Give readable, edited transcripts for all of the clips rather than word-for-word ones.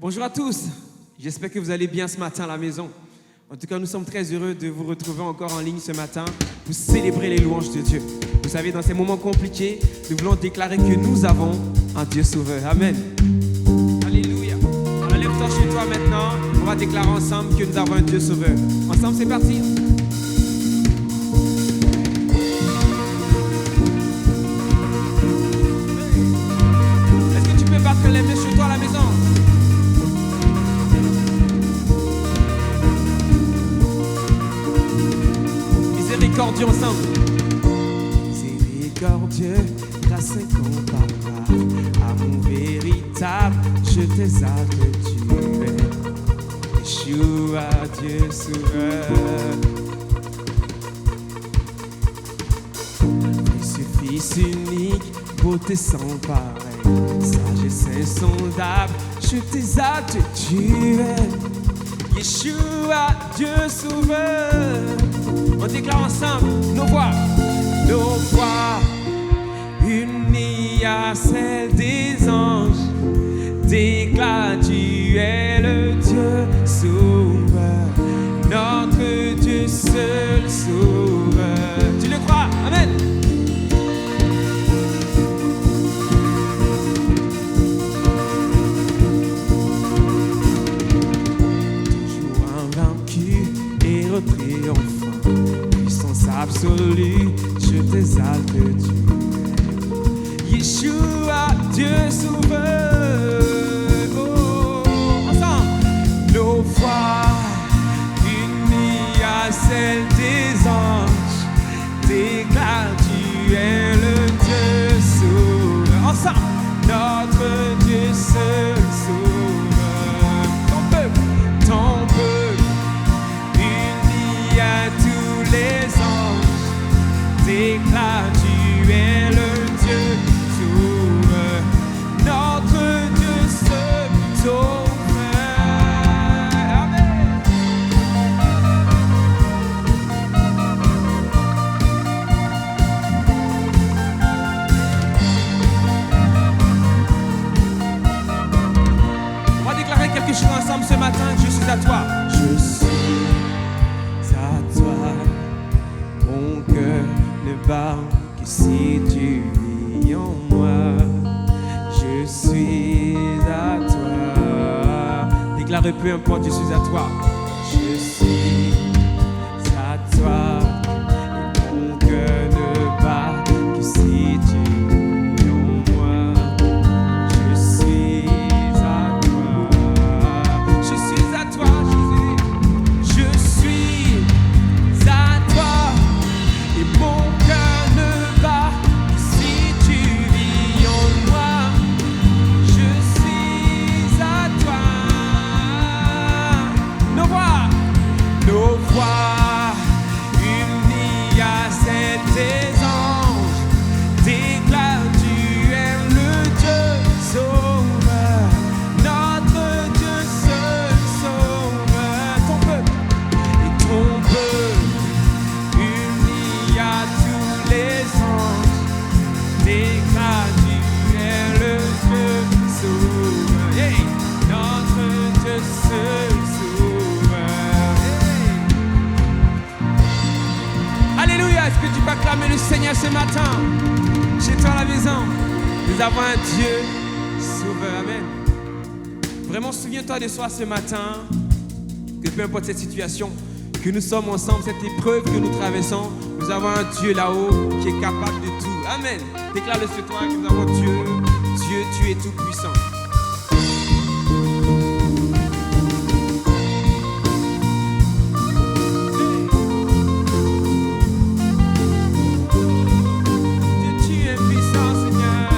Bonjour à tous, j'espère que vous allez bien ce matin à la maison. En tout cas, nous sommes très heureux de vous retrouver encore en ligne ce matin pour célébrer les louanges de Dieu. Vous savez, dans ces moments compliqués, nous voulons déclarer que nous avons un Dieu sauveur. Amen. Alléluia. Alors lève-toi chez toi maintenant, on va déclarer ensemble que nous avons un Dieu sauveur. Ensemble, c'est parti. Est-ce que tu peux battre les mains chez toi à la maison? Miséricordieux ensemble. Miséricordieux, grâce incomparable, amour véritable, je t'exalte, tu es Yeshua, Dieu sauveur. Précieux Fils unique, beauté sans pareil, sagesse insondable, je t'exalte, tu es Yeshua, Dieu sauveur. On déclare ensemble nos voix unies à celles des anges. Déclare, tu es le Dieu sauveur, notre Dieu seul sauveur. Tu le crois? Amen. Toujours invaincu et triomphant, puissance absolue, je t'exalte, tu es Yeshua, Dieu sauveur. Oh, ensemble, nos voix unies à celles des anges, déclare, tu es le Dieu sauveur. Ensemble, notre Dieu seul sauveur. Ton peuple, uni à tous les anges, déclare, tu es le Dieu sauveur, notre Dieu seul sauveur. Amen. On va déclarer quelque chose ensemble ce matin. Je suis à toi. Je suis à toi. Mon cœur ne bat que si tu vis en moi. Je suis à toi. Déclare, peu importe, je suis à toi. Je suis à toi. Et mon cœur ne bat que si tu vis en moi. Je suis à toi. Je suis à toi, Jésus. Je suis à toi. Et mon cœur ne bat que si tu vis en moi. Je suis à toi. Nos voix unies à celles des anges, déclare, tu es le Dieu sauveur, notre Dieu seul sauveur. Ton peuple et ton peuple unis à tous les anges, déclare, tu es le Dieu sauveur. Hey! Notre Dieu seul sauveur. Hey! Alléluia! Est-ce que tu peux acclamer le Seigneur ce matin? Chez toi à la maison, nous avons un Dieu sauveur. Amen. Vraiment, souviens-toi de soi ce matin, que peu importe cette situation, que nous sommes ensemble, cette épreuve que nous traversons, nous avons un Dieu là-haut qui est capable de tout. Amen. Déclare-le sur toi que nous avons Dieu. Dieu, tu es tout puissant. Dieu, tu es puissant, Seigneur.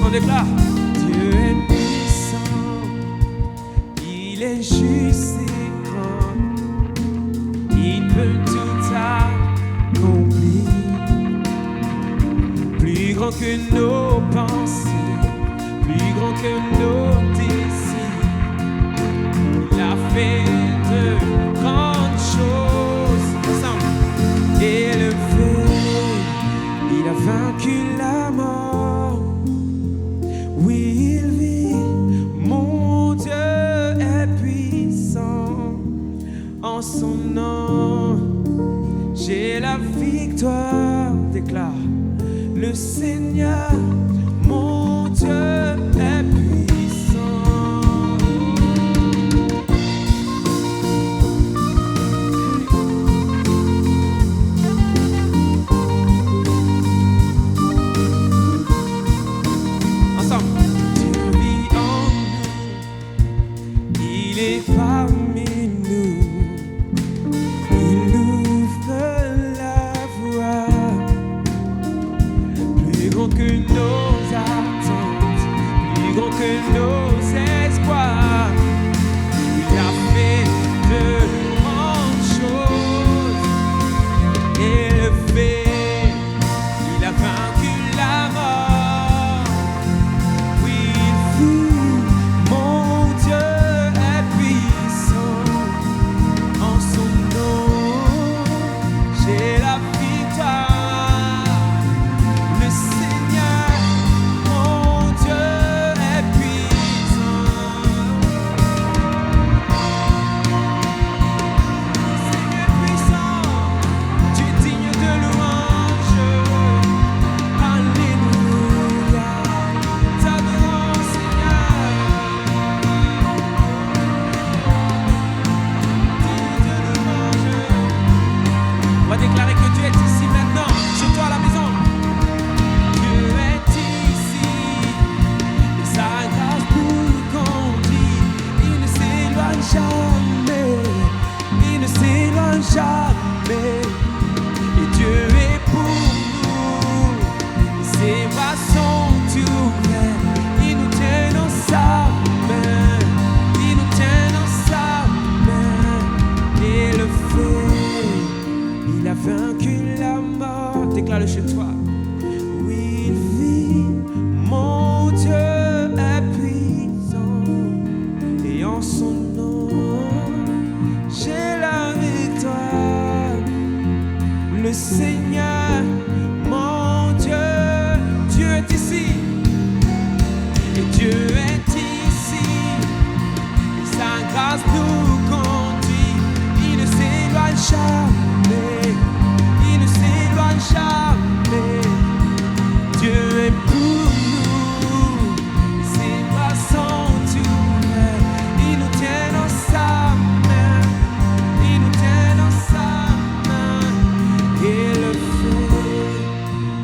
On déclare. Dieu est puissant, il est juste et grand, il peut tout accomplir, plus grand que nos pensées, plus grand que nos désirs. Il a fait de grandes choses ensemble, élevé, il a vaincu la mort. Oui, il vit, mon j'ai la victoire, déclare. Le Seigneur, mon Dieu, est puissant. Ensemble. Dieu vit en nous, il est parmi nous. Il ouvre la voie, plus grand que nos attentes, plus grand que nos espoirs. Il a fait de grandes choses et le fait, il a vaincu la mort. Oui, il vit, mon Dieu est puissant. En son nom, j'ai la victoire. Le Seigneur, mon Dieu, est puissant. Seigneur puissant, tu es digne de louange. Alléluia, t'adorons Seigneur. Digne de louange. On va déclarer que Dieu est ici maintenant, chez toi à la maison. Dieu est ici, et sa grâce nous conduit. Il ne s'éloigne jamais, il ne s'éloigne jamais. Et Dieu est pour nous, et ses bras sont ouverts. Il nous tient dans sa main, il nous tient dans sa main. Et le fait, il a vaincu la mort. Déclare-le chez toi. Oui, il vit, mon Dieu est puissant. Et en son nom, j'ai la victoire. Le Seigneur, mon Dieu, Dieu est ici. Et Dieu est ici. Et sa grâce nous conduit. Il ne s'éloigne jamais. Il ne s'éloigne jamais. Dieu est pour nous. Ses bras sont ouverts. Il nous tient dans sa main. Il nous tient dans sa main. Et le fait,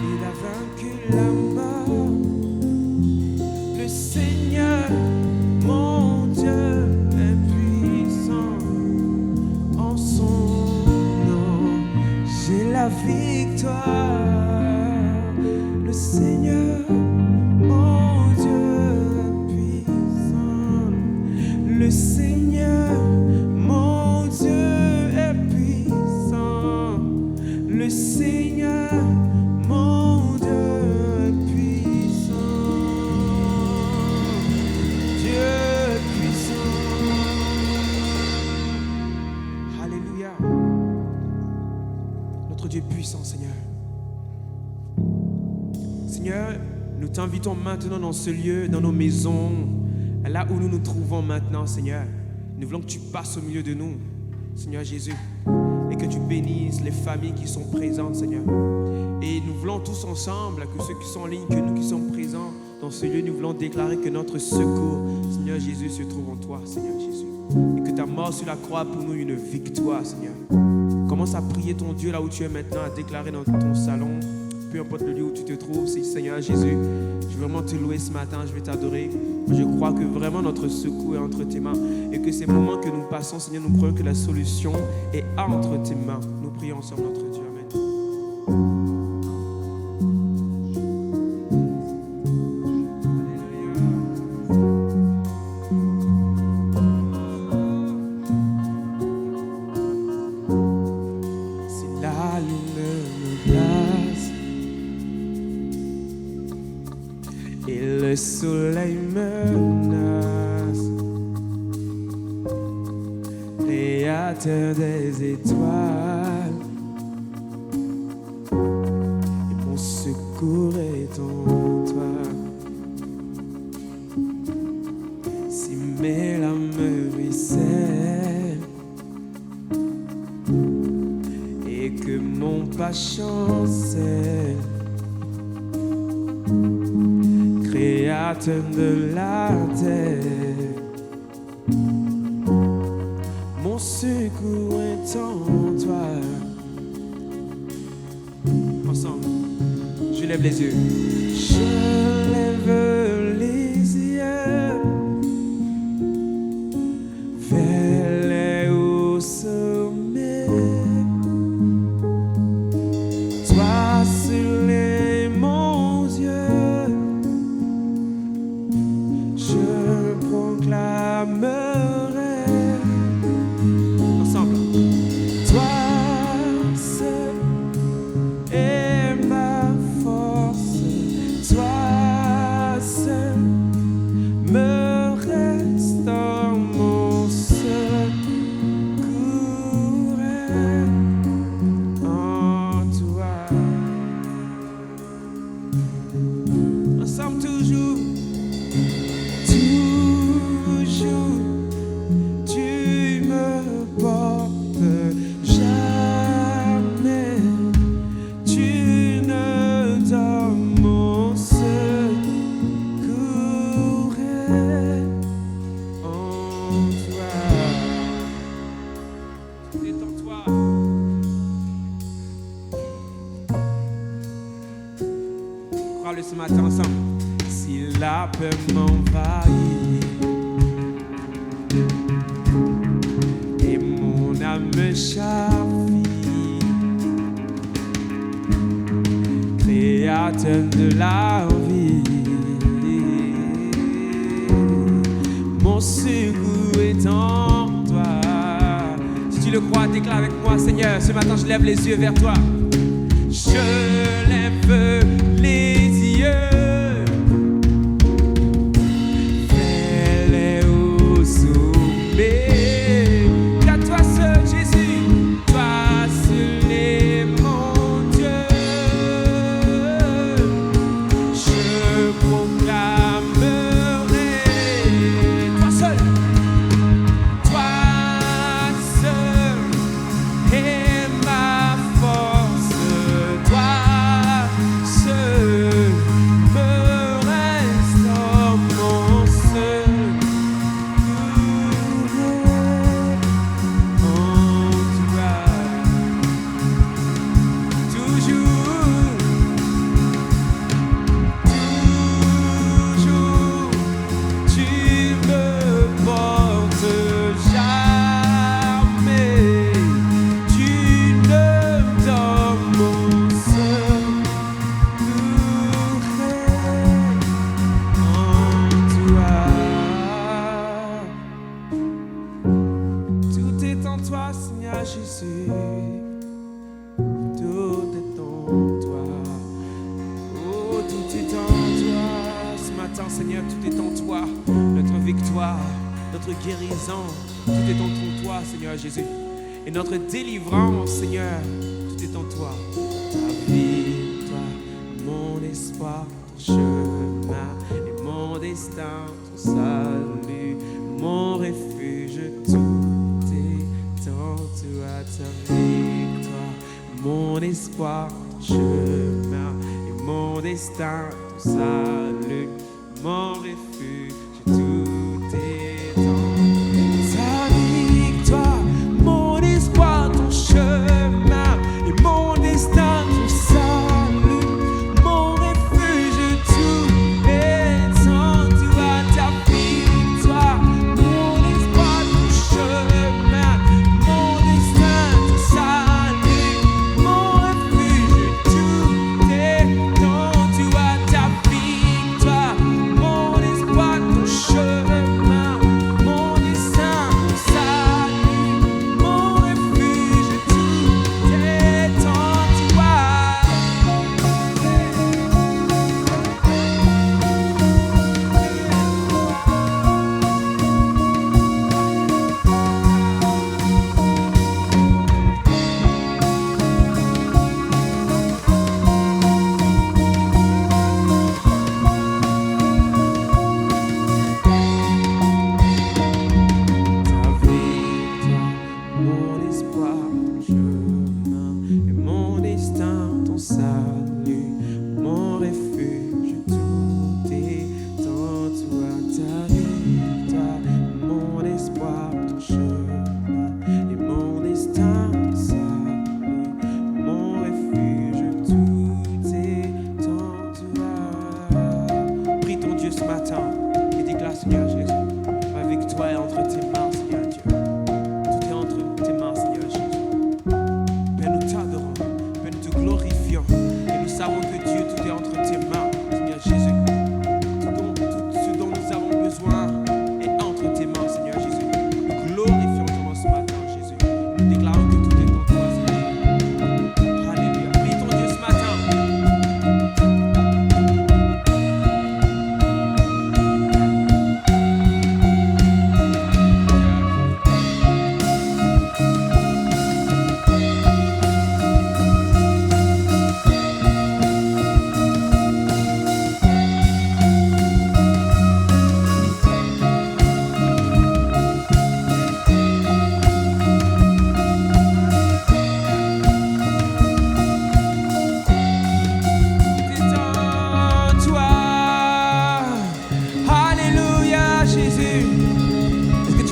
il a vaincu la mort. Le Seigneur, mon Dieu, est puissant. En son nom, j'ai la victoire. Le Seigneur, mon Dieu, est puissant. Le Seigneur, mon Dieu, est puissant. Le Seigneur, mon Dieu, est puissant. Dieu est puissant. Alléluia. Notre Dieu est puissant, Seigneur. Seigneur, nous t'invitons maintenant dans ce lieu, dans nos maisons, là où nous nous trouvons maintenant, Seigneur. Nous voulons que tu passes au milieu de nous, Seigneur Jésus, et que tu bénisses les familles qui sont présentes, Seigneur. Et nous voulons tous ensemble, que ceux qui sont en ligne, que nous qui sommes présents dans ce lieu, nous voulons déclarer que notre secours, Seigneur Jésus, se trouve en toi, Seigneur Jésus. Et que ta mort sur la croix pour nous une victoire, Seigneur. Commence à prier ton Dieu là où tu es maintenant, à déclarer dans ton salon, peu importe le lieu où tu te trouves. Si Seigneur Jésus, je veux vraiment te louer ce matin, je vais t'adorer. Je crois que vraiment notre secours est entre tes mains et que ces moments que nous passons, Seigneur, nous croyons que la solution est entre tes mains. Nous prions ensemble notre Dieu. Amen. Si la lune me glace et le soleil menace, créateur des étoiles, et mon secours est en toi. Si mes larmes ruissellent et que mon pas chancelle, Créateur de la terre, mon secours est en toi. Ensemble, je lève les yeux. Je lève les yeux vers les hauts sommets. Toi seul est mon Dieu. Je proclamerai. Ensemble. Toi seul est ma force. Toi seul me restaure, mon secours est en toi. Ensemble toujours, toujours, tu me portes jamais. Tu ne donnes mon secours est en toi. Tout est en toi. Crois-le ce matin ensemble. Si la peur m'envahit et mon âme me chafouine, Créateur de la vie, mon secours est en toi. Si tu le crois, déclare avec moi, Seigneur, ce matin je lève les yeux vers toi. Je lève les yeux vers les hauts sommets. Car toi seul, Jésus, toi seul est mon Dieu. Je proclamerai, toi seul est ma force. Toi seul me restaure, mon secours est en toi. Toujours, toujours, tu me portes jamais. Tu ne donnes mon secours est en toi. Tout est en toi, Seigneur Jésus. Tout est en toi. Oh, tout est en toi. Ce matin, Seigneur, tout est en toi. Notre victoire, notre guérison, tout est en toi, Seigneur Jésus. Et notre délivrance, Seigneur, tout est en toi. Ta vie, toi, mon espoir, ton chemin et mon destin, ton salut, mon refuge, tout est en toi. Ta victoire, mon espoir, ton chemin et mon destin, ton salut, mon refuge, tout est en ta victoire, mon espoir, ton chemin et mon destin, ton salut, mon refuge, tout est en toi. Ta victoire, mon espoir, ton chemin, mon destin, ton salut, mon refuge, tout est en toi. Ta victoire, mon espoir, ton besoin. Et nous savons que Dieu, tout est entre tes mains, Seigneur Jésus. Tout ce dont nous avons besoin est entre tes mains, Seigneur Jésus. Nous glorifions ton nom ce matin, Jésus. Nous déclarons que tout est en toi, Seigneur. Alléluia. Prie ton Dieu ce matin.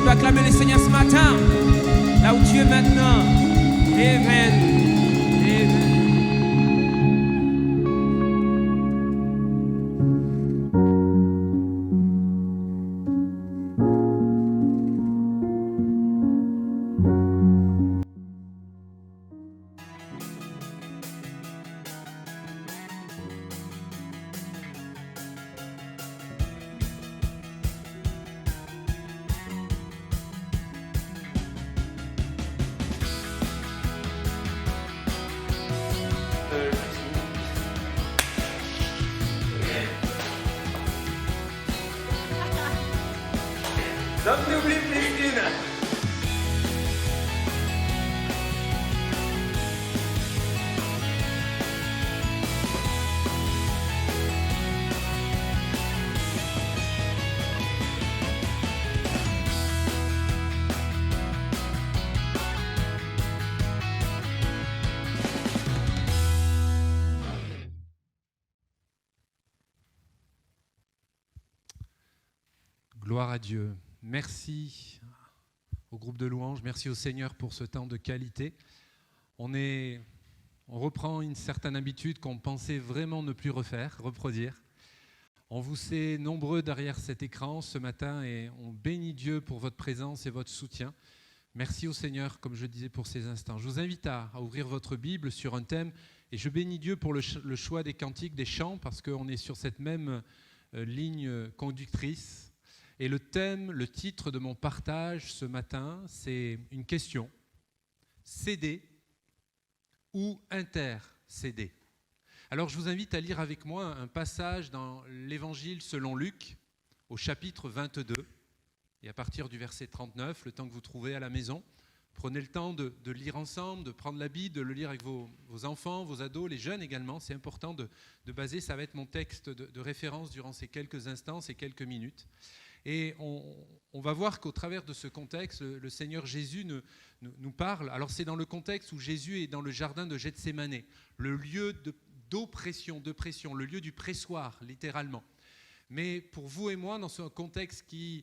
Acclamer le Seigneur ce matin, là où tu es maintenant. Amen. Amen. Donc n'oublie Christine. Gloire à Dieu. Merci au groupe de louanges, merci au Seigneur pour ce temps de qualité. On reprend une certaine habitude qu'on pensait vraiment ne plus reproduire. On vous sait nombreux derrière cet écran ce matin et on bénit Dieu pour votre présence et votre soutien. Merci au Seigneur, comme je disais, pour ces instants. Je vous invite à ouvrir votre Bible sur un thème et je bénis Dieu pour le choix des cantiques, des chants, parce qu'on est sur cette même ligne conductrice. Et le thème, le titre de mon partage ce matin, c'est une question. Céder ou intercéder? Alors je vous invite à lire avec moi un passage dans l'Évangile selon Luc, au chapitre 22, et à partir du verset 39, le temps que vous trouvez à la maison. Prenez le temps de lire ensemble, de prendre la Bible, de le lire avec vos enfants, vos ados, les jeunes également. C'est important de baser, ça va être mon texte de référence durant ces quelques instants, ces quelques minutes. Et on va voir qu'au travers de ce contexte, le Seigneur Jésus nous parle. Alors c'est dans le contexte où Jésus est dans le jardin de Gethsémane, le lieu d'oppression, de pression, le lieu du pressoir, littéralement. Mais pour vous et moi, dans ce contexte qui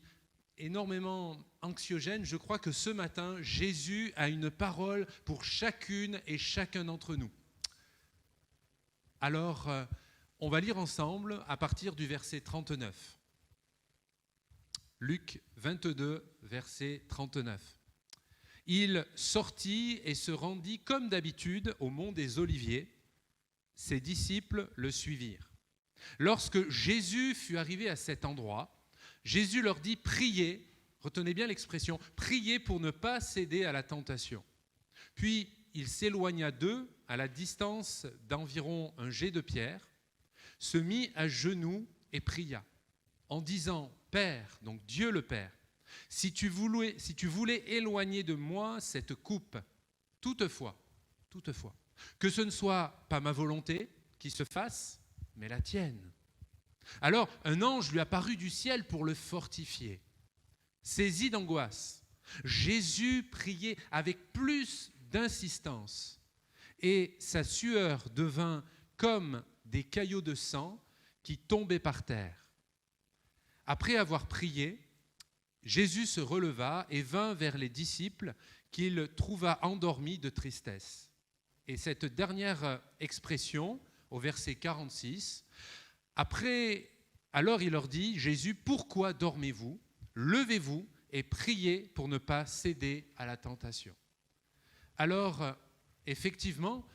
est énormément anxiogène, je crois que ce matin, Jésus a une parole pour chacune et chacun d'entre nous. Alors, on va lire ensemble à partir du verset 39. Luc 22, verset 39. Il sortit et se rendit comme d'habitude au mont des Oliviers. Ses disciples le suivirent. Lorsque Jésus fut arrivé à cet endroit, Jésus leur dit « Priez », retenez bien l'expression, « Priez pour ne pas céder à la tentation ». Puis il s'éloigna d'eux à la distance d'environ un jet de pierre, se mit à genoux et pria, en disant « Père », donc Dieu le Père, si tu voulais éloigner de moi cette coupe, toutefois, que ce ne soit pas ma volonté qui se fasse, mais la tienne. Alors un ange lui apparut du ciel pour le fortifier. Saisi d'angoisse, Jésus priait avec plus d'insistance et sa sueur devint comme des caillots de sang qui tombaient par terre. Après avoir prié, Jésus se releva et vint vers les disciples qu'il trouva endormis de tristesse. Et cette dernière expression, au verset 46, alors il leur dit, Jésus, pourquoi dormez-vous? Levez-vous et priez pour ne pas céder à la tentation. Alors, effectivement,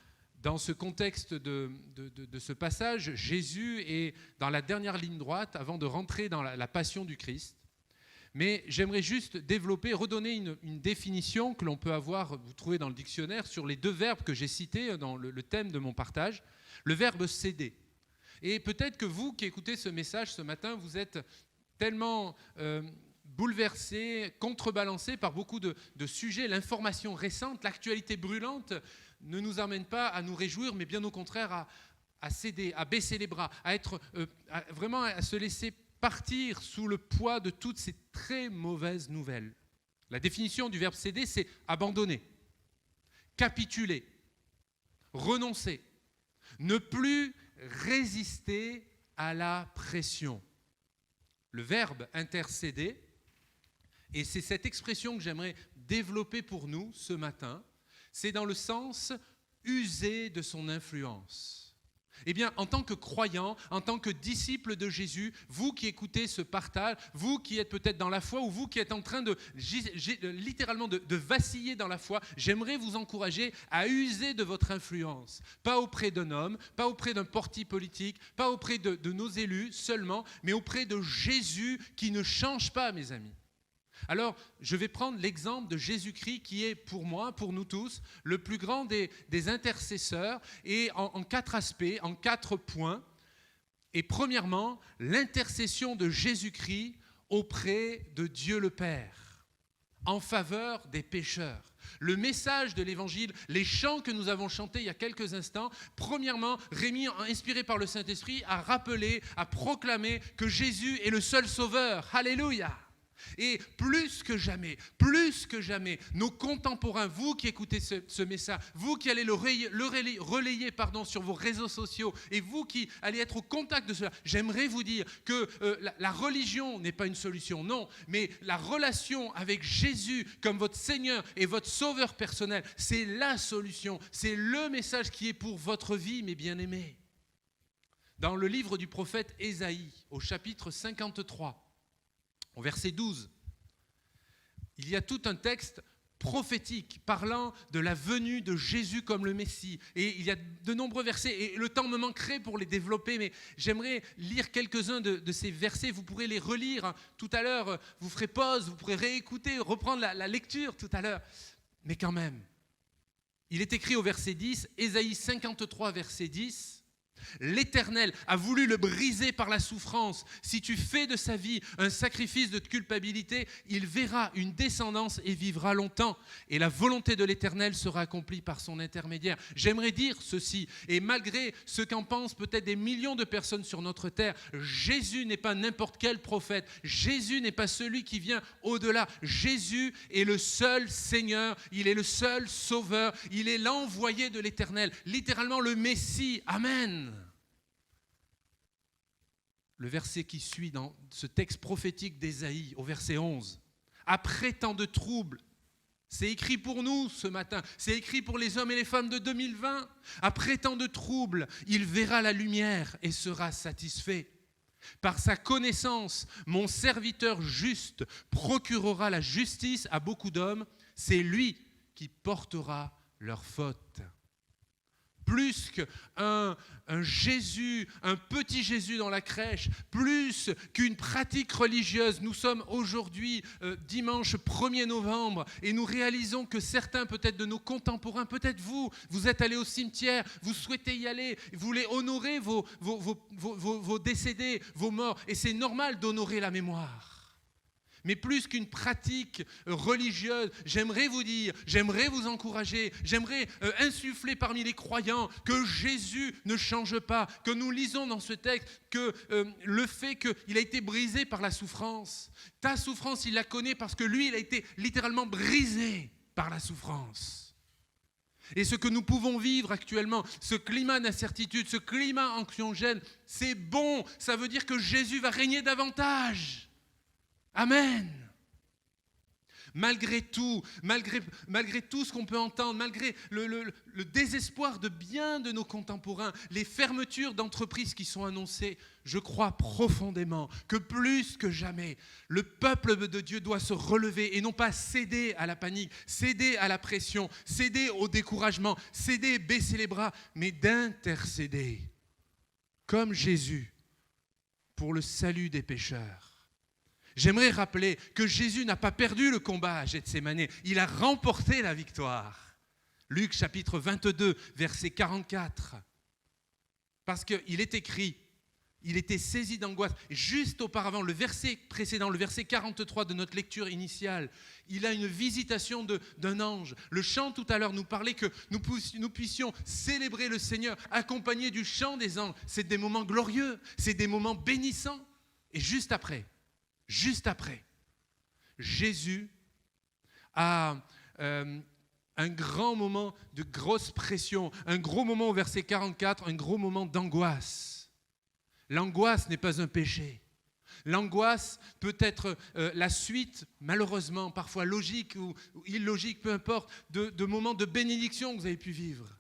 Dans ce contexte de ce passage, Jésus est dans la dernière ligne droite avant de rentrer dans la passion du Christ. Mais j'aimerais juste développer, redonner une définition que l'on peut avoir, vous trouvez dans le dictionnaire, sur les deux verbes que j'ai cités dans le thème de mon partage. Le verbe céder. Et peut-être que vous qui écoutez ce message ce matin, vous êtes tellement bouleversé, contrebalancé par beaucoup de sujets. L'information récente, l'actualité brûlante ne nous amène pas à nous réjouir, mais bien au contraire à céder, à baisser les bras, vraiment à se laisser partir sous le poids de toutes ces très mauvaises nouvelles. La définition du verbe céder, c'est abandonner, capituler, renoncer, ne plus résister à la pression. Le verbe intercéder, et c'est cette expression que j'aimerais développer pour nous ce matin, c'est dans le sens user de son influence. Eh bien, en tant que croyant, en tant que disciple de Jésus, vous qui écoutez ce partage, vous qui êtes peut-être dans la foi ou vous qui êtes en train littéralement de vaciller dans la foi, j'aimerais vous encourager à user de votre influence. Pas auprès d'un homme, pas auprès d'un parti politique, pas auprès de nos élus seulement, mais auprès de Jésus qui ne change pas, mes amis. Alors, je vais prendre l'exemple de Jésus-Christ qui est pour moi, pour nous tous, le plus grand des intercesseurs et en 4 aspects, en 4 points. Et premièrement, l'intercession de Jésus-Christ auprès de Dieu le Père, en faveur des pécheurs. Le message de l'Évangile, les chants que nous avons chantés il y a quelques instants, premièrement, Rémi, inspiré par le Saint-Esprit, a rappelé, a proclamé que Jésus est le seul sauveur. Alléluia! Et plus que jamais, nos contemporains, vous qui écoutez ce message, vous qui allez le relayer sur vos réseaux sociaux et vous qui allez être au contact de cela, j'aimerais vous dire que la religion n'est pas une solution, non, mais la relation avec Jésus comme votre Seigneur et votre Sauveur personnel, c'est la solution, c'est le message qui est pour votre vie, mes bien-aimés. Dans le livre du prophète Ésaïe, au chapitre 53, au verset 12, il y a tout un texte prophétique parlant de la venue de Jésus comme le Messie. Et il y a de nombreux versets, et le temps me manquerait pour les développer, mais j'aimerais lire quelques-uns de ces versets. Vous pourrez les relire tout à l'heure, vous ferez pause, vous pourrez réécouter, reprendre la lecture tout à l'heure. Mais quand même, il est écrit au verset 10, Ésaïe 53, verset 10, « L'Éternel a voulu le briser par la souffrance. Si tu fais de sa vie un sacrifice de culpabilité, il verra une descendance et vivra longtemps. Et la volonté de l'Éternel sera accomplie par son intermédiaire. » J'aimerais dire ceci, et malgré ce qu'en pensent peut-être des millions de personnes sur notre terre, Jésus n'est pas n'importe quel prophète. Jésus n'est pas celui qui vient au-delà. Jésus est le seul Seigneur, il est le seul Sauveur, il est l'envoyé de l'Éternel, littéralement le Messie. Amen. Le verset qui suit dans ce texte prophétique d'Ésaïe, au verset 11. « Après tant de troubles », c'est écrit pour nous ce matin, c'est écrit pour les hommes et les femmes de 2020. « Après tant de troubles, il verra la lumière et sera satisfait. Par sa connaissance, mon serviteur juste procurera la justice à beaucoup d'hommes. C'est lui qui portera leurs fautes. » Plus qu'un Jésus, un petit Jésus dans la crèche, plus qu'une pratique religieuse. Nous sommes aujourd'hui dimanche 1er novembre et nous réalisons que certains peut-être de nos contemporains, peut-être vous êtes allés au cimetière, vous souhaitez y aller, vous voulez honorer vos décédés, vos morts, et c'est normal d'honorer la mémoire. Mais plus qu'une pratique religieuse, j'aimerais vous dire, j'aimerais vous encourager, j'aimerais insuffler parmi les croyants que Jésus ne change pas, que nous lisons dans ce texte que le fait qu'il a été brisé par la souffrance. Ta souffrance, il la connaît parce que lui, il a été littéralement brisé par la souffrance. Et ce que nous pouvons vivre actuellement, ce climat d'incertitude, ce climat anxiogène, c'est bon, ça veut dire que Jésus va régner davantage. Amen. malgré tout ce qu'on peut entendre, malgré le désespoir de bien de nos contemporains, les fermetures d'entreprises qui sont annoncées, je crois profondément que plus que jamais, le peuple de Dieu doit se relever et non pas céder à la panique, céder à la pression, céder au découragement, céder et baisser les bras, mais d'intercéder comme Jésus pour le salut des pécheurs. J'aimerais rappeler que Jésus n'a pas perdu le combat à Gethsémanée, il a remporté la victoire. Luc chapitre 22, verset 44. Parce qu'il est écrit, il était saisi d'angoisse. Juste auparavant, le verset précédent, le verset 43 de notre lecture initiale, il a une visitation d'un ange. Le chant tout à l'heure nous parlait que nous puissions célébrer le Seigneur, accompagnés du chant des anges. C'est des moments glorieux, c'est des moments bénissants. Et juste après, Jésus a un grand moment de grosse pression, un gros moment au verset 44, un gros moment d'angoisse. L'angoisse n'est pas un péché. L'angoisse peut être la suite, malheureusement, parfois logique ou illogique, peu importe, de moments de bénédiction que vous avez pu vivre.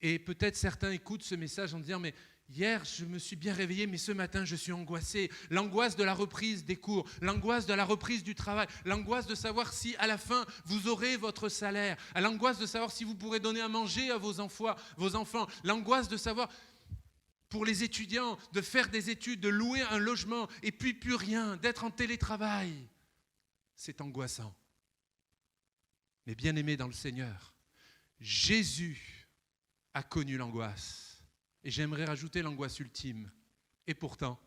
Et peut-être certains écoutent ce message en disant « mais hier, je me suis bien réveillé, mais ce matin, je suis angoissé. » L'angoisse de la reprise des cours, l'angoisse de la reprise du travail, l'angoisse de savoir si à la fin, vous aurez votre salaire, l'angoisse de savoir si vous pourrez donner à manger à vos enfants, l'angoisse de savoir, pour les étudiants, de faire des études, de louer un logement, et puis plus rien, d'être en télétravail. C'est angoissant. Mais bien aimé dans le Seigneur, Jésus a connu l'angoisse. Et j'aimerais rajouter l'angoisse ultime. Et pourtant,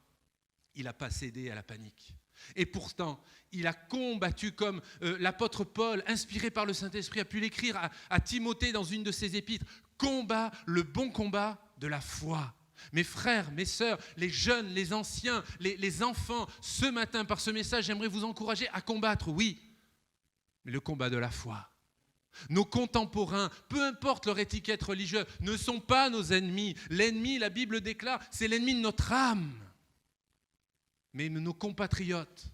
il n'a pas cédé à la panique. Et pourtant, il a combattu comme l'apôtre Paul, inspiré par le Saint-Esprit, a pu l'écrire à Timothée dans une de ses épîtres. Combat le bon combat de la foi. Mes frères, mes sœurs, les jeunes, les anciens, les enfants, ce matin, par ce message, j'aimerais vous encourager à combattre, oui, mais le combat de la foi. Nos contemporains, peu importe leur étiquette religieuse, ne sont pas nos ennemis. L'ennemi, la Bible déclare, c'est l'ennemi de notre âme. Mais nos compatriotes,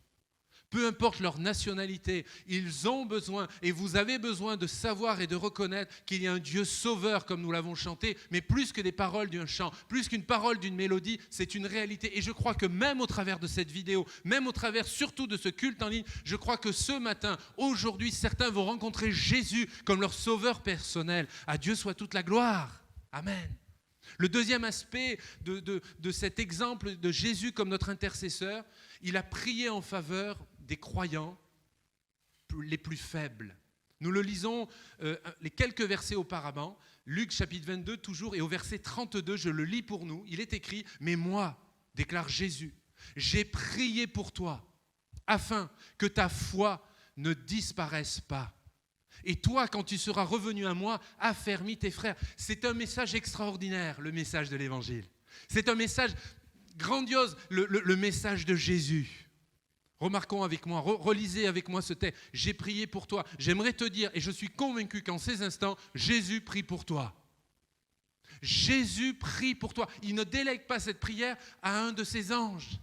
peu importe leur nationalité, ils ont besoin, et vous avez besoin de savoir et de reconnaître qu'il y a un Dieu sauveur, comme nous l'avons chanté, mais plus que des paroles d'un chant, plus qu'une parole d'une mélodie, c'est une réalité. Et je crois que même au travers de cette vidéo, même au travers surtout de ce culte en ligne, je crois que ce matin, aujourd'hui, certains vont rencontrer Jésus comme leur sauveur personnel. À Dieu soit toute la gloire. Amen. Le deuxième aspect de cet exemple de Jésus comme notre intercesseur, il a prié en faveur des croyants les plus faibles. Nous le lisons les quelques versets auparavant, Luc chapitre 22 toujours, et au verset 32, je le lis pour nous, il est écrit « Mais moi, déclare Jésus, j'ai prié pour toi, afin que ta foi ne disparaisse pas. Et toi, quand tu seras revenu à moi, affermis tes frères. » C'est un message extraordinaire, le message de l'Évangile. C'est un message grandiose, le message de Jésus. Remarquons avec moi, relisez avec moi ce texte. J'ai prié pour toi. J'aimerais te dire, et je suis convaincu qu'en ces instants, Jésus prie pour toi. Jésus prie pour toi. Il ne délègue pas cette prière à un de ses anges,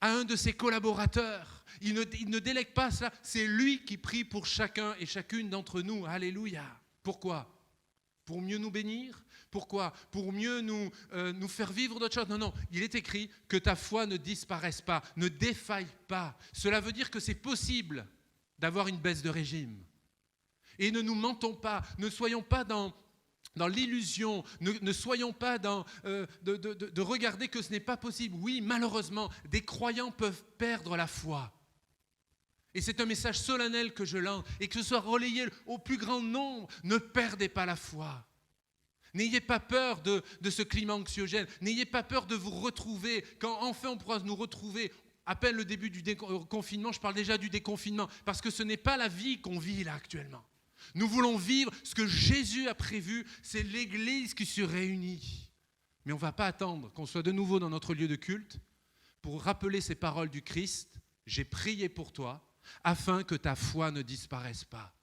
à un de ses collaborateurs. Il ne délègue pas cela. C'est lui qui prie pour chacun et chacune d'entre nous. Alléluia. Pourquoi ? Pour mieux nous bénir ? Pourquoi ? Pour mieux nous faire vivre d'autres choses ? Non, il est écrit que ta foi ne disparaisse pas, ne défaille pas. Cela veut dire que c'est possible d'avoir une baisse de régime. Et ne nous mentons pas, ne soyons pas dans l'illusion, ne soyons pas de regarder que ce n'est pas possible. Oui, malheureusement, des croyants peuvent perdre la foi. Et c'est un message solennel que je lance, et que ce soit relayé au plus grand nombre. Ne perdez pas la foi. N'ayez pas peur de ce climat anxiogène. N'ayez pas peur de vous retrouver. Quand enfin on pourra nous retrouver, à peine le début du confinement, je parle déjà du déconfinement, parce que ce n'est pas la vie qu'on vit là actuellement. Nous voulons vivre ce que Jésus a prévu, c'est l'Église qui se réunit. Mais on ne va pas attendre qu'on soit de nouveau dans notre lieu de culte pour rappeler ces paroles du Christ. J'ai prié pour toi, afin que ta foi ne disparaisse pas.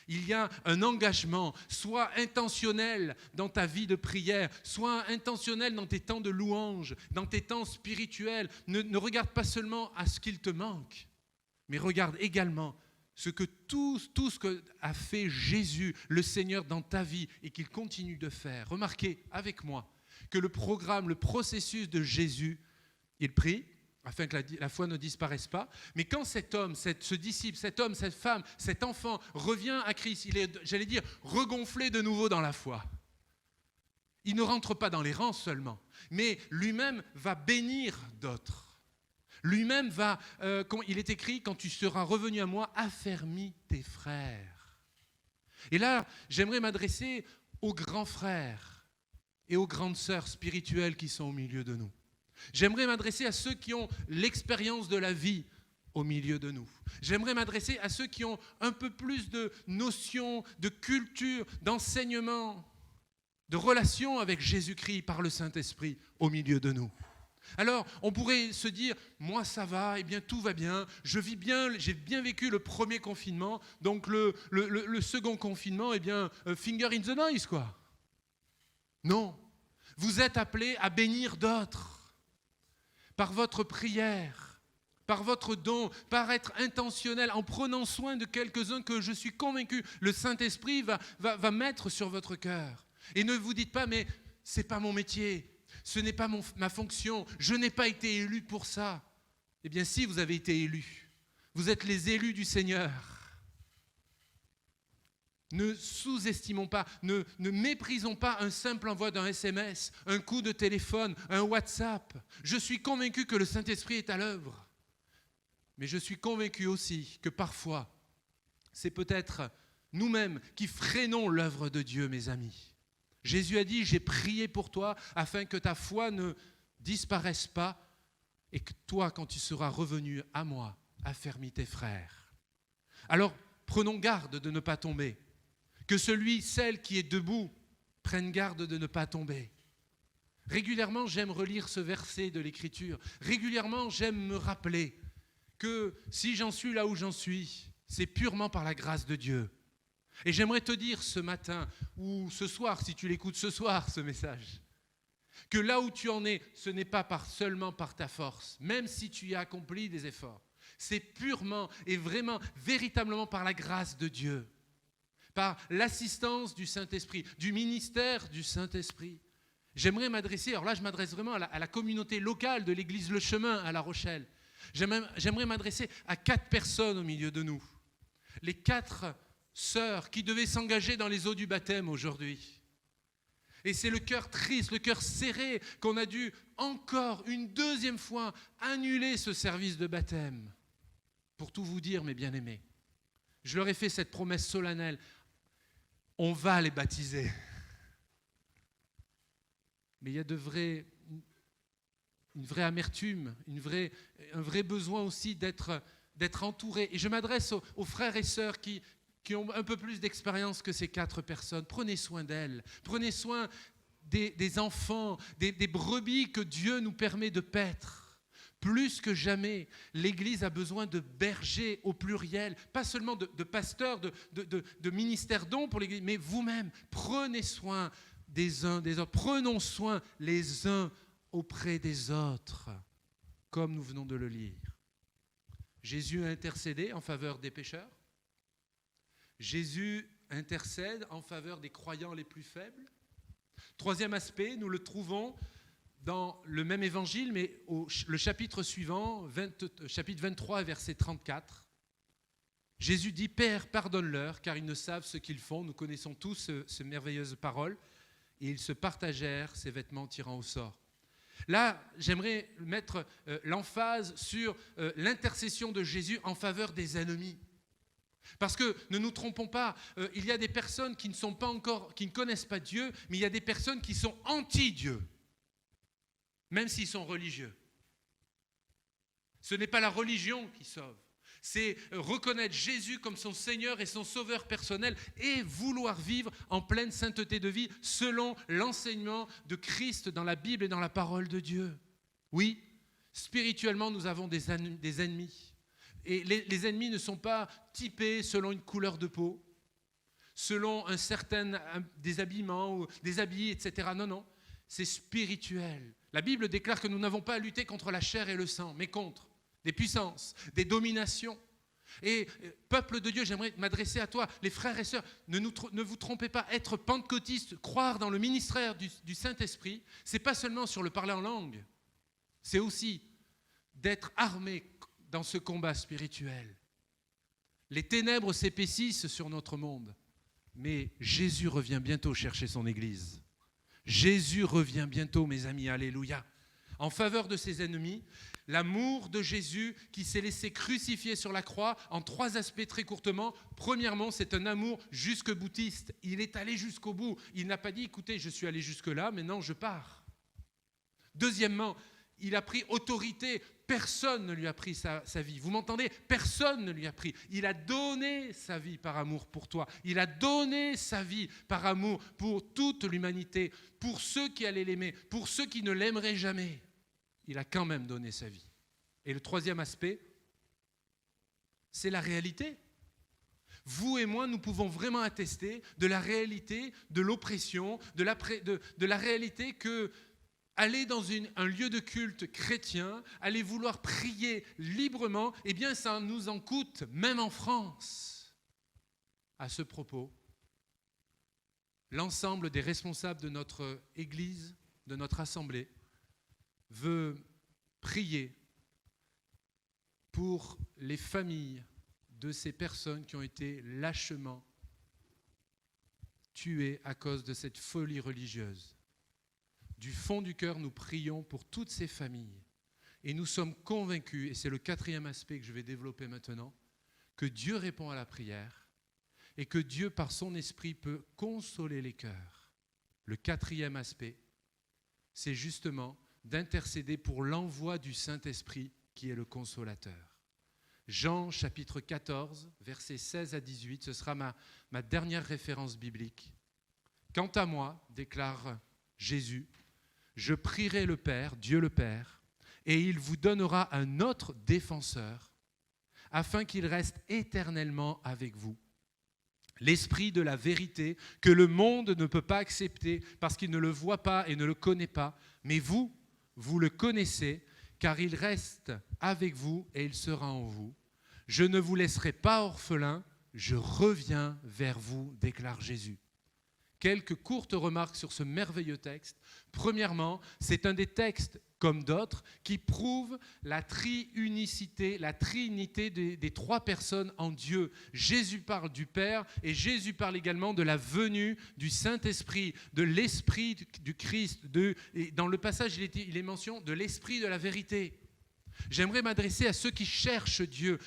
Il y a un engagement, soit intentionnel dans ta vie de prière, soit intentionnel dans tes temps de louange, dans tes temps spirituels. Ne regarde pas seulement à ce qu'il te manque, mais regarde également tout ce que a fait Jésus, le Seigneur, dans ta vie et qu'il continue de faire. Remarquez avec moi que le processus de Jésus, il prie afin que la foi ne disparaisse pas. Mais quand cet homme, ce disciple, cet homme, cette femme, cet enfant revient à Christ, il est, j'allais dire, regonflé de nouveau dans la foi. Il ne rentre pas dans les rangs seulement, mais lui-même va bénir d'autres. Lui-même va, il est écrit, quand tu seras revenu à moi, affermis tes frères. Et là, j'aimerais m'adresser aux grands frères et aux grandes sœurs spirituelles qui sont au milieu de nous. J'aimerais m'adresser à ceux qui ont l'expérience de la vie au milieu de nous. J'aimerais m'adresser à ceux qui ont un peu plus de notions, de culture, d'enseignement, de relation avec Jésus-Christ par le Saint-Esprit au milieu de nous. Alors, on pourrait se dire, moi ça va, eh bien tout va bien, je vis bien, j'ai bien vécu le premier confinement, donc le second confinement, eh bien, finger in the noise, quoi. Non, vous êtes appelés à bénir d'autres, par votre prière, par votre don, par être intentionnel, en prenant soin de quelques-uns que je suis convaincu, le Saint-Esprit va mettre sur votre cœur. Et ne vous dites pas, mais ce n'est pas mon métier. Ce n'est pas ma fonction, je n'ai pas été élu pour ça. Eh bien si, vous avez été élus. Vous êtes les élus du Seigneur. Ne sous-estimons pas, ne méprisons pas un simple envoi d'un SMS, un coup de téléphone, un WhatsApp. Je suis convaincu que le Saint-Esprit est à l'œuvre. Mais je suis convaincu aussi que parfois, c'est peut-être nous-mêmes qui freinons l'œuvre de Dieu, mes amis. Jésus a dit, j'ai prié pour toi afin que ta foi ne disparaisse pas et que toi, quand tu seras revenu à moi, affermis tes frères. Alors, prenons garde de ne pas tomber. Que celle qui est debout prenne garde de ne pas tomber. Régulièrement, j'aime relire ce verset de l'Écriture. Régulièrement, j'aime me rappeler que si j'en suis là où j'en suis, c'est purement par la grâce de Dieu. Et j'aimerais te dire ce matin, ou ce soir, si tu l'écoutes ce soir, ce message, que là où tu en es, ce n'est pas seulement par ta force, même si tu y as accompli des efforts. C'est purement et vraiment, véritablement par la grâce de Dieu, par l'assistance du Saint-Esprit, du ministère du Saint-Esprit. J'aimerais m'adresser, alors là je m'adresse vraiment à la communauté locale de l'église Le Chemin à La Rochelle. J'aimerais m'adresser à 4 personnes au milieu de nous. Les 4 sœurs qui devaient s'engager dans les eaux du baptême aujourd'hui. Et c'est le cœur triste, le cœur serré qu'on a dû encore une deuxième fois annuler ce service de baptême. Pour tout vous dire, mes bien-aimés, je leur ai fait cette promesse solennelle, on va les baptiser. Mais il y a une vraie amertume, un vrai besoin aussi d'être entouré. Et je m'adresse aux frères et sœurs qui ont un peu plus d'expérience que ces 4 personnes. Prenez soin d'elles. Prenez soin des enfants, des brebis que Dieu nous permet de paître. Plus que jamais, l'Église a besoin de bergers au pluriel, pas seulement de pasteurs, de ministères dons pour l'Église, mais vous-même, prenez soin des uns des autres. Prenons soin les uns auprès des autres, comme nous venons de le lire. Jésus a intercédé en faveur des pécheurs. Jésus intercède en faveur des croyants les plus faibles. 3e aspect, nous le trouvons dans le même évangile, mais le chapitre suivant, chapitre 23, verset 34. Jésus dit, « Père, pardonne-leur, car ils ne savent ce qu'ils font. » Nous connaissons tous ces merveilleuses paroles. Et ils se partagèrent ses vêtements tirant au sort. Là, j'aimerais mettre l'emphase sur l'intercession de Jésus en faveur des ennemis. Parce que, ne nous trompons pas, il y a des personnes qui ne connaissent pas Dieu, mais il y a des personnes qui sont anti-Dieu, même s'ils sont religieux. Ce n'est pas la religion qui sauve, c'est reconnaître Jésus comme son Seigneur et son Sauveur personnel et vouloir vivre en pleine sainteté de vie selon l'enseignement de Christ dans la Bible et dans la parole de Dieu. Oui, spirituellement, nous avons des ennemis. Et les ennemis ne sont pas typés selon une couleur de peau, selon un certain déshabillement ou des habits, etc. Non, non, c'est spirituel. La Bible déclare que nous n'avons pas à lutter contre la chair et le sang, mais contre des puissances, des dominations, Et peuple de Dieu, j'aimerais m'adresser à toi, les frères et sœurs, ne vous trompez pas, être pentecôtiste, croire dans le ministère du Saint-Esprit, c'est pas seulement sur le parler en langue, c'est aussi d'être armé dans ce combat spirituel. Les ténèbres s'épaississent sur notre monde, mais Jésus revient bientôt chercher son Église. Jésus revient bientôt, mes amis, alléluia. En faveur de ses ennemis, l'amour de Jésus qui s'est laissé crucifier sur la croix en 3 aspects très courtement. Premièrement, c'est un amour jusque-boutiste. Il est allé jusqu'au bout. Il n'a pas dit, écoutez, je suis allé jusque-là, maintenant je pars. Deuxièmement, il a pris autorité. Personne ne lui a pris sa vie. Vous m'entendez? Personne ne lui a pris. Il a donné sa vie par amour pour toi. Il a donné sa vie par amour pour toute l'humanité, pour ceux qui allaient l'aimer, pour ceux qui ne l'aimeraient jamais. Il a quand même donné sa vie. Et le troisième aspect, c'est la réalité. Vous et moi, nous pouvons vraiment attester de la réalité de l'oppression, de la réalité que aller dans un lieu de culte chrétien, aller vouloir prier librement, eh bien ça nous en coûte, même en France. À ce propos, l'ensemble des responsables de notre Église, de notre assemblée, veut prier pour les familles de ces personnes qui ont été lâchement tuées à cause de cette folie religieuse. Du fond du cœur, nous prions pour toutes ces familles et nous sommes convaincus, et c'est le 4e aspect que je vais développer maintenant, que Dieu répond à la prière et que Dieu, par son esprit, peut consoler les cœurs. Le 4e aspect, c'est justement d'intercéder pour l'envoi du Saint-Esprit qui est le consolateur. Jean chapitre 14, versets 16 à 18, ce sera ma dernière référence biblique. Quant à moi, déclare Jésus, je prierai le Père, Dieu le Père, et il vous donnera un autre défenseur, afin qu'il reste éternellement avec vous. L'Esprit de la vérité que le monde ne peut pas accepter parce qu'il ne le voit pas et ne le connaît pas, mais vous le connaissez, car il reste avec vous et il sera en vous. Je ne vous laisserai pas orphelins, je reviens vers vous, déclare Jésus. Quelques courtes remarques sur ce merveilleux texte. Premièrement, c'est un des textes, comme d'autres, qui prouvent la triunicité, la trinité des 3 personnes en Dieu. Jésus parle du Père et Jésus parle également de la venue du Saint-Esprit, de l'Esprit du Christ. Et dans le passage, il est mention de l'Esprit de la vérité. J'aimerais m'adresser à ceux qui cherchent Dieu,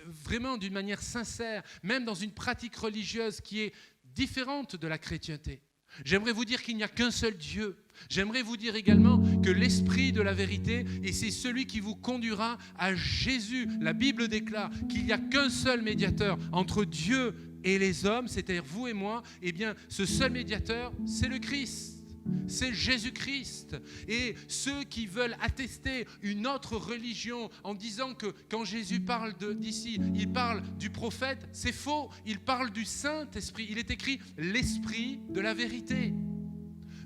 vraiment d'une manière sincère, même dans une pratique religieuse qui est différente de la chrétienté. J'aimerais vous dire qu'il n'y a qu'un seul Dieu. J'aimerais vous dire également que l'Esprit de la vérité, et c'est celui qui vous conduira à Jésus. La Bible déclare qu'il n'y a qu'un seul médiateur entre Dieu et les hommes, c'est-à-dire vous et moi. Eh bien, ce seul médiateur, c'est le Christ. C'est Jésus-Christ. Et ceux qui veulent attester une autre religion en disant que quand Jésus parle d'ici, il parle du prophète, c'est faux. Il parle du Saint-Esprit. Il est écrit l'Esprit de la vérité.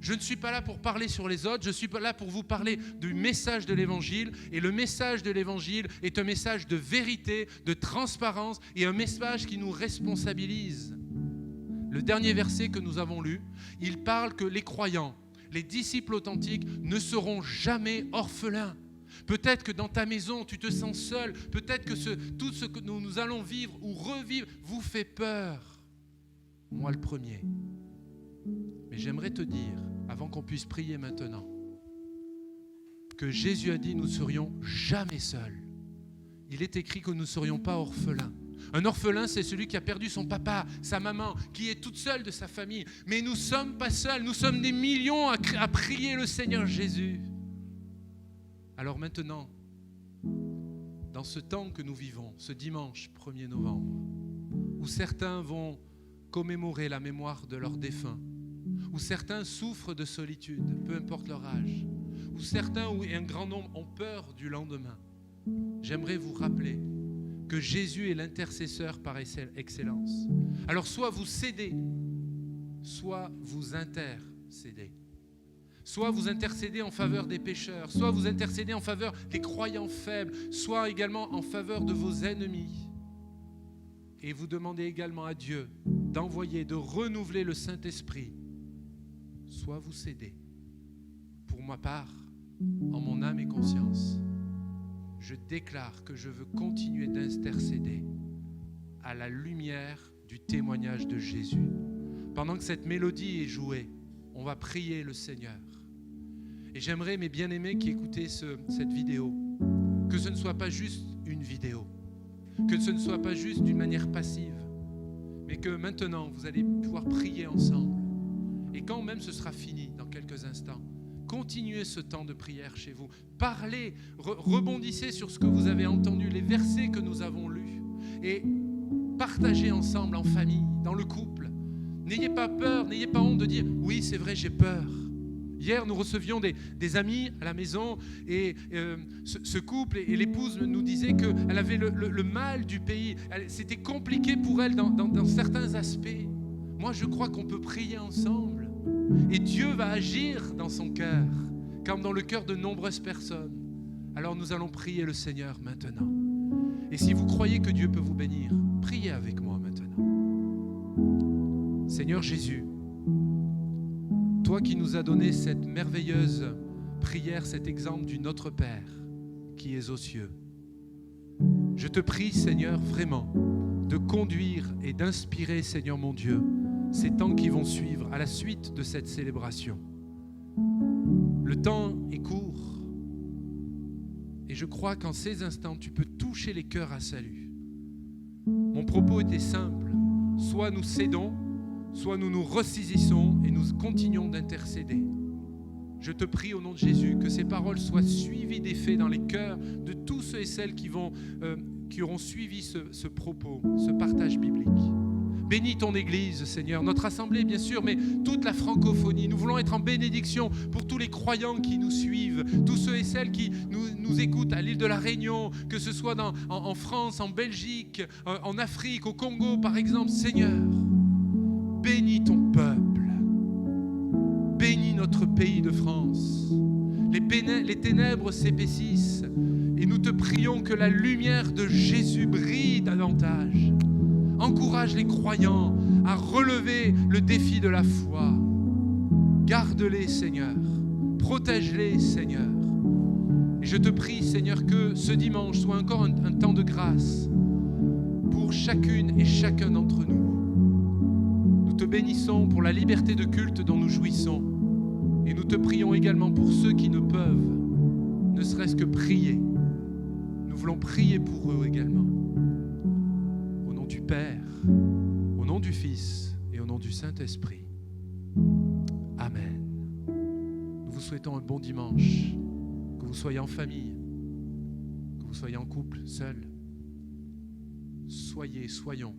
Je ne suis pas là pour parler sur les autres, je suis là pour vous parler du message de l'Évangile. Et le message de l'Évangile est un message de vérité, de transparence et un message qui nous responsabilise. Le dernier verset que nous avons lu, il parle que les croyants, les disciples authentiques ne seront jamais orphelins. Peut-être que dans ta maison, tu te sens seul. Peut-être que tout ce que nous allons vivre ou revivre vous fait peur. Moi le premier. Mais j'aimerais te dire, avant qu'on puisse prier maintenant, que Jésus a dit nous ne serions jamais seuls. Il est écrit que nous ne serions pas orphelins. Un orphelin, c'est celui qui a perdu son papa, sa maman, qui est toute seule de sa famille. Mais nous ne sommes pas seuls, nous sommes des millions à prier le Seigneur Jésus. Alors maintenant, dans ce temps que nous vivons, ce dimanche 1er novembre, où certains vont commémorer la mémoire de leurs défunts, où certains souffrent de solitude, peu importe leur âge, où certains, ou un grand nombre, ont peur du lendemain, j'aimerais vous rappeler que Jésus est l'intercesseur par excellence. Alors soit vous cédez, soit vous intercédez. Soit vous intercédez en faveur des pécheurs, soit vous intercédez en faveur des croyants faibles, soit également en faveur de vos ennemis. et vous demandez également à Dieu d'envoyer, de renouveler le Saint-Esprit, soit vous cédez. Pour ma part, en mon âme et conscience, je déclare que je veux continuer d'intercéder à la lumière du témoignage de Jésus. Pendant que cette mélodie est jouée, on va prier le Seigneur. Et j'aimerais, mes bien-aimés qui écoutaient cette vidéo, que ce ne soit pas juste une vidéo, que ce ne soit pas juste d'une manière passive, mais que maintenant, vous allez pouvoir prier ensemble. Et quand même ce sera fini dans quelques instants, continuez ce temps de prière chez vous. Parlez, rebondissez sur ce que vous avez entendu, les versets que nous avons lus, et partagez ensemble en famille, dans le couple. N'ayez pas peur, n'ayez pas honte de dire « Oui, c'est vrai, j'ai peur ». Hier, nous recevions des amis à la maison et ce couple et l'épouse nous disait qu'elle avait le mal du pays. C'était compliqué pour elle dans certains aspects. Moi, je crois qu'on peut prier ensemble et Dieu va agir dans son cœur comme dans le cœur de nombreuses personnes. Alors nous allons prier le Seigneur maintenant. Et si vous croyez que Dieu peut vous bénir, priez avec moi maintenant. Seigneur Jésus, toi qui nous as donné cette merveilleuse prière, cet exemple du Notre Père qui est aux cieux, je te prie, Seigneur, vraiment, de conduire et d'inspirer, Seigneur mon Dieu, ces temps qui vont suivre à la suite de cette célébration. Le temps est court et je crois qu'en ces instants, tu peux toucher les cœurs à salut. Mon propos était simple, soit nous cédons, soit nous nous ressaisissons et nous continuons d'intercéder. Je te prie au nom de Jésus que ces paroles soient suivies d'effet dans les cœurs de tous ceux et celles qui auront suivi ce propos, ce partage biblique. Bénis ton Église, Seigneur, notre assemblée bien sûr, mais toute la francophonie. Nous voulons être en bénédiction pour tous les croyants qui nous suivent, tous ceux et celles qui nous écoutent à l'île de la Réunion, que ce soit en France, en Belgique, en Afrique, au Congo par exemple. Seigneur, bénis ton peuple, bénis notre pays de France. Les ténèbres s'épaississent et nous te prions que la lumière de Jésus brille davantage. Encourage les croyants à relever le défi de la foi. Garde-les, Seigneur. Protège-les, Seigneur. Et je te prie, Seigneur, que ce dimanche soit encore un temps de grâce pour chacune et chacun d'entre nous. Nous te bénissons pour la liberté de culte dont nous jouissons. Et nous te prions également pour ceux qui ne peuvent, ne serait-ce que prier. Nous voulons prier pour eux également. Au nom du Père, au nom du Fils et au nom du Saint-Esprit. Amen. Nous vous souhaitons un bon dimanche, que vous soyez en famille, que vous soyez en couple, seul. Soyons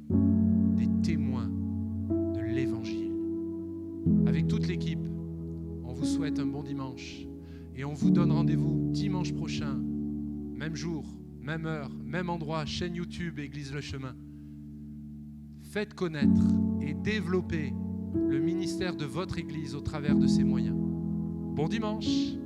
des témoins de l'Évangile. Avec toute l'équipe, on vous souhaite un bon dimanche et on vous donne rendez-vous dimanche prochain, même jour, même heure, même endroit, chaîne YouTube Église Le Chemin. Faites connaître et développer le ministère de votre Église au travers de ces moyens. Bon dimanche!